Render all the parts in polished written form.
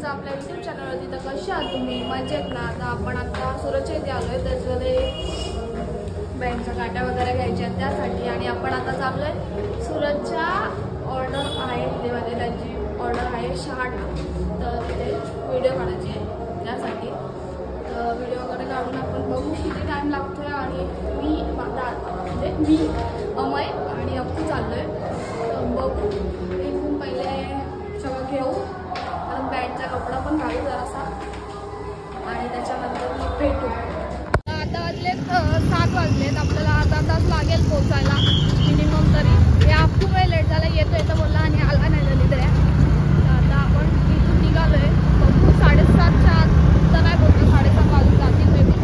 तुमचं आपल्या यूट्यूब चॅनलवरती. तर कशी आहात तुम्ही? मजेत ना? आता आपण आता सुरतच्या इथे आलो आहे, त्याच्यामध्ये बँकच्या गाट्या वगैरे घ्यायच्या त्यासाठी. आणि आपण आता चाललो आहे सुरतच्या ऑर्डर आहे तिथेमध्ये, त्यांची ऑर्डर आहे 6 तर तिथे व्हिडिओ काढायची आहे त्यासाठी. तर व्हिडिओ वगैरे काढून आपण बघू किती टाईम लागतो आहे. आणि मी अमय आणि अप्पू चाललो आहे. बघू इथून पहिले सगळं घेऊ, कारण बॅगचा कपडा पण घालू जरासा आणि त्याच्यानंतर भेटू. आता वाजलेत 7 वाजलेत, आपल्याला अर्धा तास लागेल पोचायला मिनिमम. तरी या अप्पू काही लेट झाला, येतो बोलला आणि आला नाही झाली तरी. आता आपण इथून निघालो आहे. बघू 7:30च्या आत तर नाही बोलतो, 7:30 वाजून जातील मे बी.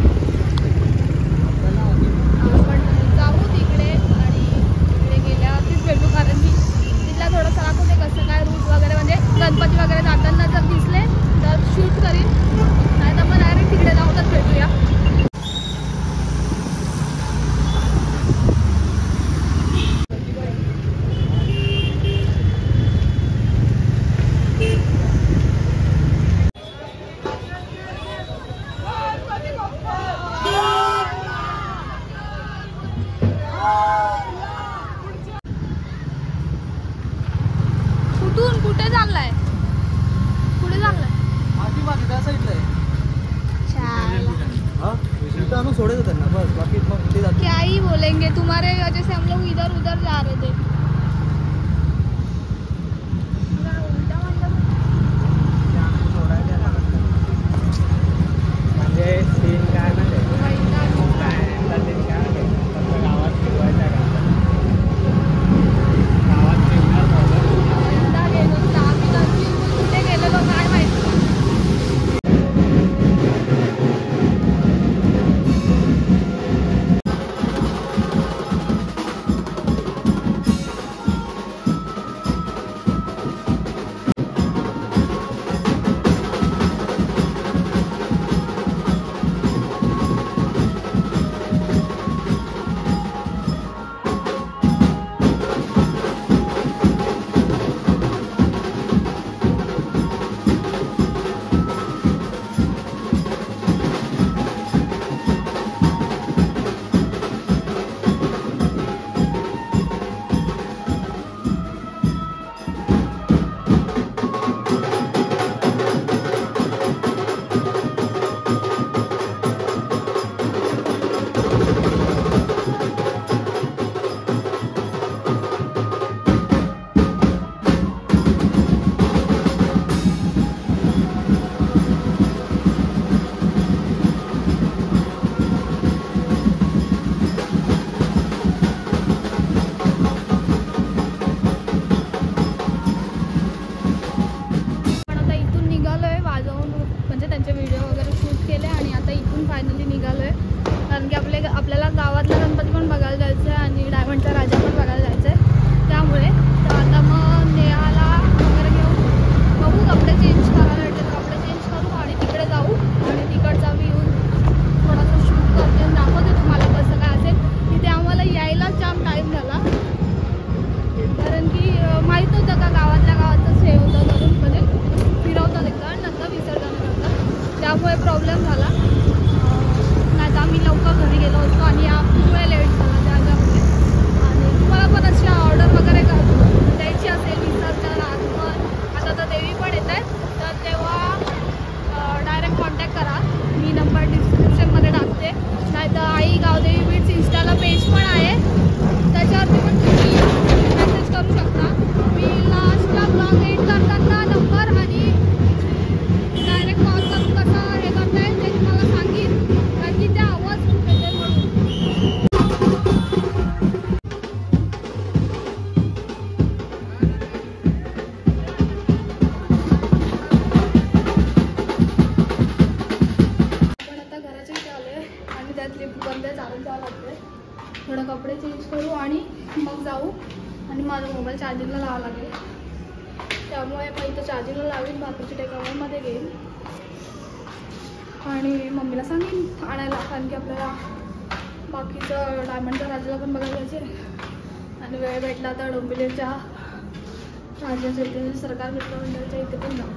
आपण जाऊ तिकडे आणि तिकडे गेल्यावरतीच भेटू, कारण की तिथला थोडंसं दाखवते कसं काय रूट वगैरे. म्हणजे गणपती वगैरे जाताना जर दिसले तर शूट करीन, नाही तर मग डायरेक्ट तिकडे जाऊनच भेटूया. कुठे चाललाय? कुठे चाललाय? मागे त्या साईडला आहे. सोडायचं त्यांना बस, बाकी मग ते जाते. क्या ही बोलेंगे, तुम्हारे वजह से हम लोग इधर उधर जा रहे थे. म्हणजे सीन काय म्हणजे कुठे गेलेलो काय माहिती. त्यांचे व्हिडिओ वगैरे शूट केले आणि आता इथून फायनली निघालो आहे. कारण की आपल्याला गावातला गणपती पण बघायला जायचं आहे आणि डायमंडचा राजा पण बघायला जायचं आहे. त्यामुळे तर आता मग नेहाला वगैरे घेऊन बघू, कपडे चेंज करायला भेटले तर कपडे चेंज करू आणि तिकडे जाऊ आणि तिकडचा व्ह्यू थोडासा शूट करते आणि दाखवते तुम्हाला कसं काय असेल. तिथे आम्हाला यायला जाम टाईम झाला, कारण की माहीत नव्हतं का गावातल्या गावातच हे होतं करून, म्हणजे फिरवतात एकदा नंतर विसर्जन करतात, त्यामुळे प्रॉब्लेम झाला. नाही तर आम्ही लवकर घरी गेलो असतो आणि यामुळे लेट झाला त्याच्यामुळे. आणि तुम्हाला पण अशी ऑर्डर वगैरे द्यायची असेल विसर्जन आगमन, आता तर देवी पण येत आहेत, तर तेव्हा डायरेक्ट कॉन्टॅक्ट करा. मी नंबर डिस्क्रिप्शनमध्ये टाकते, नाही तर आई गावदेवी बीट्स इंस्टाला पेज पण आहे, त्याच्यावरती पण तुम्ही मेसेज करू शकता. मी लास्टला ब्लॉग एंड करताना नंबर आणि डायरेक्ट कॉल करून कसं हे करता येईल ते तुम्हाला सांगेन, कारण की त्या आवाज खूप येते म्हणून. आपण आता घराच्या इथे आलो आहे आणि त्यात लिफ्ट बंद आहे, चालून जावं लागते. थोडं कपडे चेंज करू आणि मग जाऊ. आणि माझा मोबाईल चार्जिंगला लावावा लागेल, त्यामुळे मग इथं चार्जिंगला लावेन, बाकीच्या टेकावरमध्ये घेईन आणि मम्मीला सांगेन आणायला, कारण की आपल्याला बाकीचं डायमंडच्या राजाला पण बघायला जायचं आणि वेळ भेटला तर डोंबिवलीच्या राजाच्या इथे सरकार मित्र मंडळाच्या इथे पण जाऊ.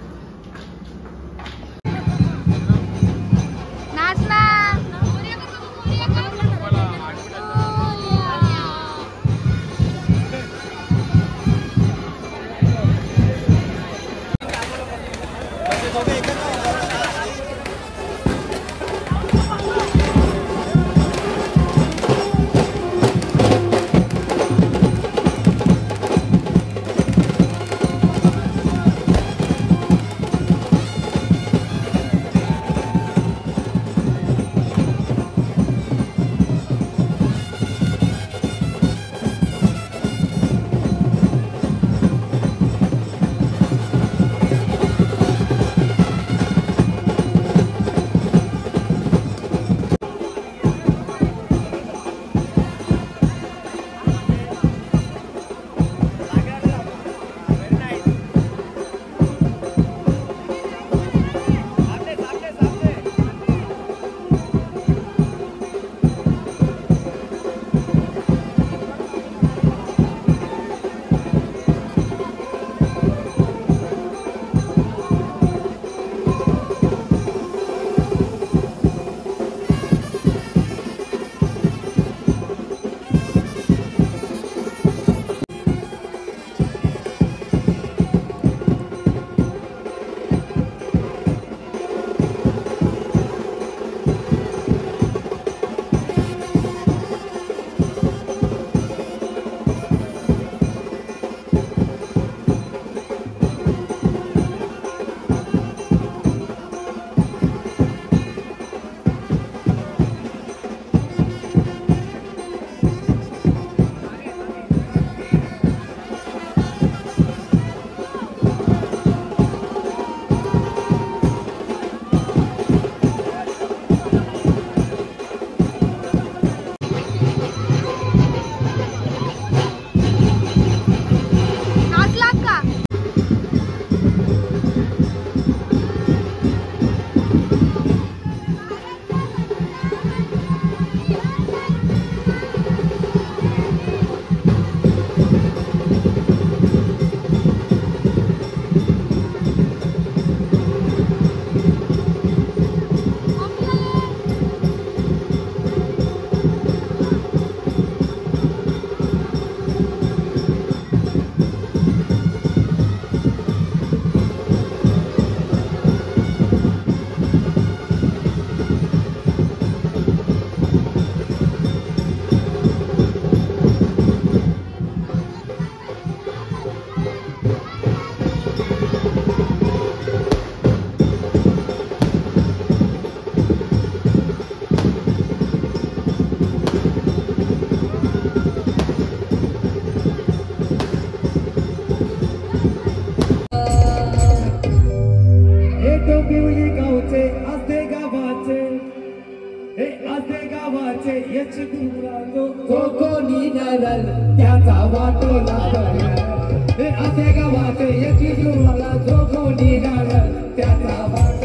असे गावात याची जुळवाला जो कोणी गाणं त्याचा वाट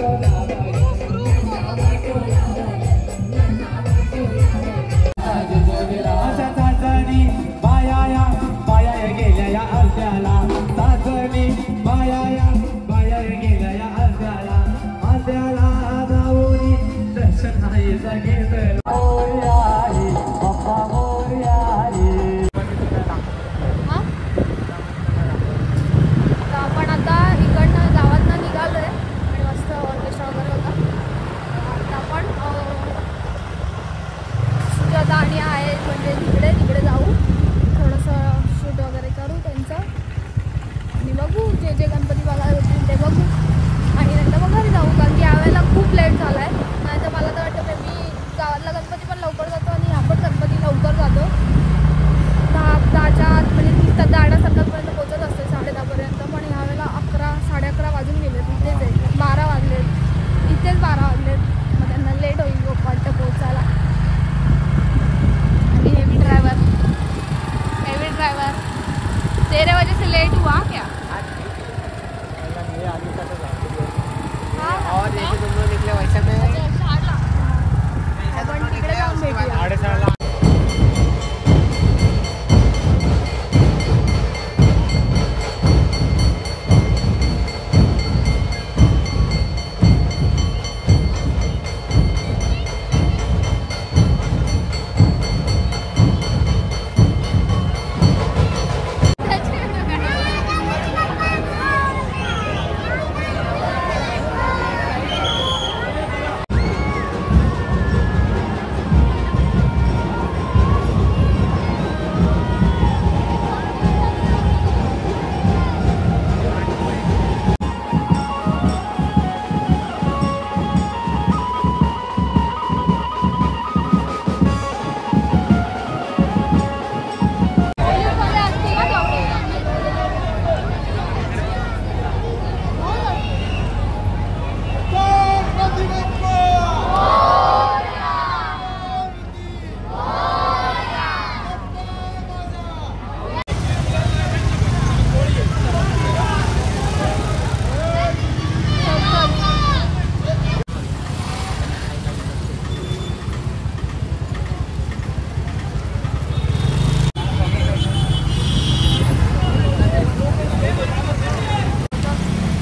अशा चाचणी बाया गेल्या या अर्ध्याला चाचणी बाया गेल्या या अर्ध्याला जाऊनी दर्शन हायचा घेतलं गाणी आहे म्हणजे तिकडे जाऊ थोडंसं शूट वगैरे करू त्यांचं आणि बघू जे गणपती बघायला होतील ते बघू आणि नंतर मग घरी जाऊ कारण की यावेळेला खूप लेट झाला आहे नाही तर मला तर वाटतं मी गावातला गणपती पण लवकर जातो आणि ह्या पण गणपती लवकर जातो 10च्या आत म्हणजे 10 सर्कलपर्यंत पोहोचत असते 10:30पर्यंत पण ह्यावेळेला 11 11:30 वाजून गेलेत इथेच आहे 12 वाजलेत इथेच 12 वाजलेत मग त्यांना लेट होईल वाटतं पोहोचायला. हेवी ड्राइवर तेरे वजह से लेट हुआ क्या? और ये तुम लोग निकले वैसे में आपण तिकडे जाऊन भेटूया. 6:30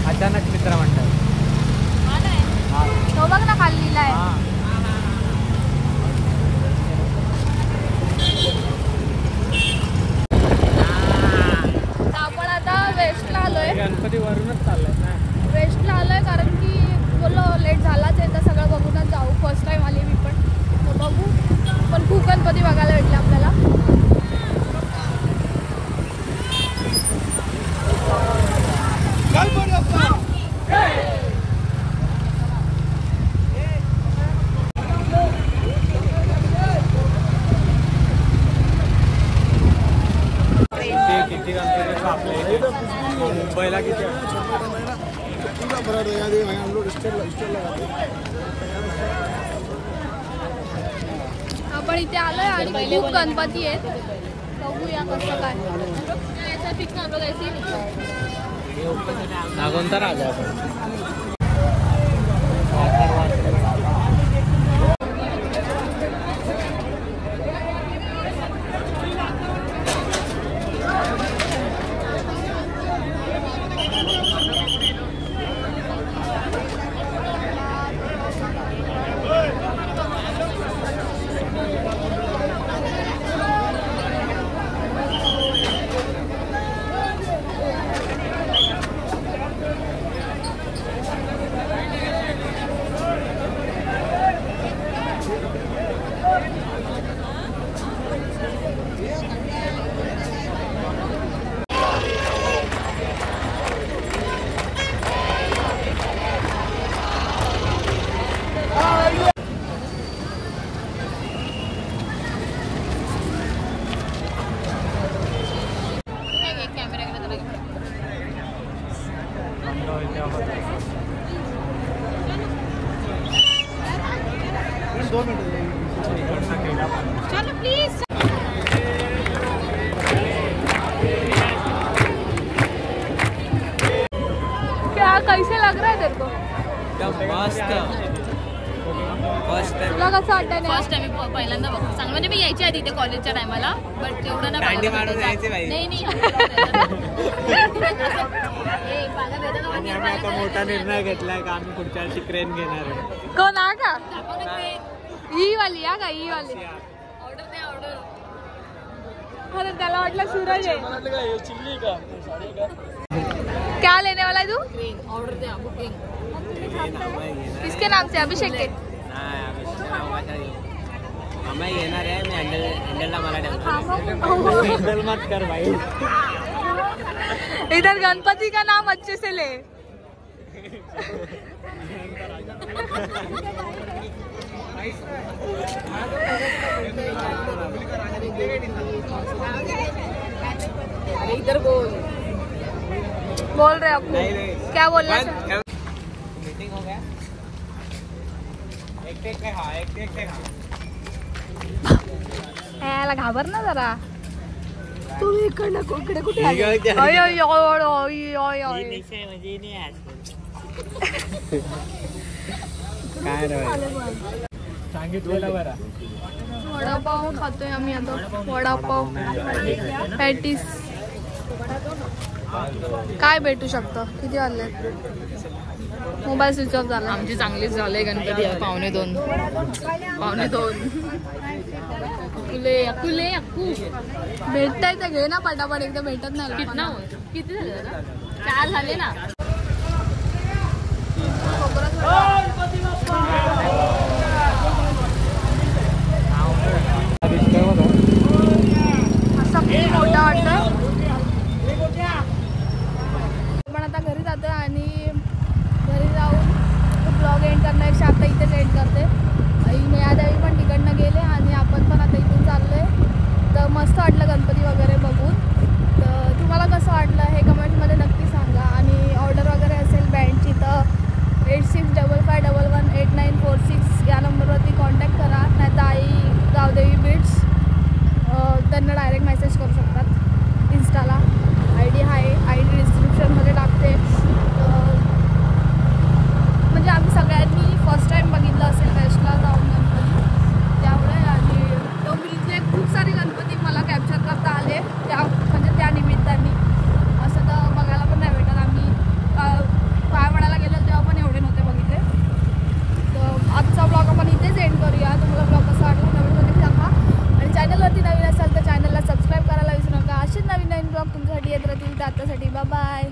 अचानक मित्र म्हणतात तो बघ ना खाली लिहिलाय. आपण आता वेस्टला आलोय गणपती वरूनच चाललंय वेस्टला आलोय कारण की बोललो लेट झालाच आहे तर सगळं बघूनच जाऊ. फर्स्ट टाइम आली मी पण तर बघू पण खूप गणपती बघायला भेटले आपल्याला. किती गणपती आपले मुंबईला किती आपण इथे आलोय आणि खूप गणपती आहेत बघूया कसं काय. कोणता राजा आपण चलो प्लीज. लग रहा है तेरे को? मस्त फर्स्ट तुला कसं वाटतंय? फर्स्ट टाइम मी पहिल्यांदा बघतो चांगलं म्हणजे मी यायची आधी इथे कॉलेजच्या टायमाला बट एवढं नाही दांडी बघायला मारून भेटत. जायचे बाई. नाही नाही ए, बघा भेटत ना आणि आम्ही आता मोठा निर्णय घेतलाय का आम्ही पुढच्या वर्षी क्रेन घेणार आहे. कोण आहे का? दाखव ना ते. ही वाली या का ही वाली? ऑर्डर दे ऑर्डर. अरे त्याला वाटलं सूरज आहे. क्या लेने वाला है तू? ऑर्डर दे बुकिंग. किसके नाम से? अभिषेक के? आम्ही येणार आहे. मी हँडलला मला हँडल मत कर भाई. इधर गणपति का नाम अच्छे से ले. इधर बोल. बोल रहे आपको क्या बोलना है? मीटिंग हो गया. एक खा एक खा. याला घाबर ना जरा. तू इकडनं इकडे कुठे ओय ओय ओय ओय ओय ओय. काय रे सांगितलेलं बरं. वडापाव खातोय आम्ही आता. वडापाव पॅटीस काय भेटू शकतं? किती वाजले? मोबाईल स्विच ऑफ झाला. आमची चांगलीच झाले गणपती 1:45. 1:45. अकुले अक्कू भेटताय तर घे ना पटापट. एकदा भेटत नाही किती लोकांना. किती झाले दादा? 4 झाले ना. असा खूप मोठा वाटतं. पण आता घरी जातो आणि घरी जाऊन ब्लॉग एंड करण्यापेक्षा आता इथेच एंड करते. नेहादेवी पण तिकडनं गेले आणि आपण पण आता इथून चाललोय. तर मस्त वाटलं गणपती वगैरे बघून. तर तुम्हाला कसं वाटलं हे कमेंटमध्ये नक्की सांगा. आणि ऑर्डर वगैरे असेल बँडची तर 8655118946 या नंबरवरती कॉन्टॅक्ट करा. नाही तर आई गावदेवी बीट्स त्यांना डायरेक्ट मेसेज करू शकतात इंस्टाला. ID आहे. ID डिस्क्रिप्शनमध्ये टाकते. म्हणजे आम्ही सगळ्यांनी फर्स्ट टाईम बघितलं असेल वेस्टला जाऊन गणपती. त्यामुळे आणि डोंबिवलीतले खूप सारे गणपती मला कॅप्चर करता आले म्हणजे त्या निमित्ताने. असं तर बघायला पण नाही भेटत. आम्ही पायवाड्याला गेलो तेव्हा पण एवढे नव्हते बघितले. तर आजचा ब्लॉग आपण इथेच एंड करूया. तुम्हाला ब्लॉग कसा वाटला कमेंटमध्ये सांगा. आणि चॅनलवरती नवीन असाल तर चॅनलला सबस्क्राईब करायला विसरू नका. असेच नवीन ब्लॉग तुमच्यासाठी येत राहतील. तर आतासाठी बाय बाय.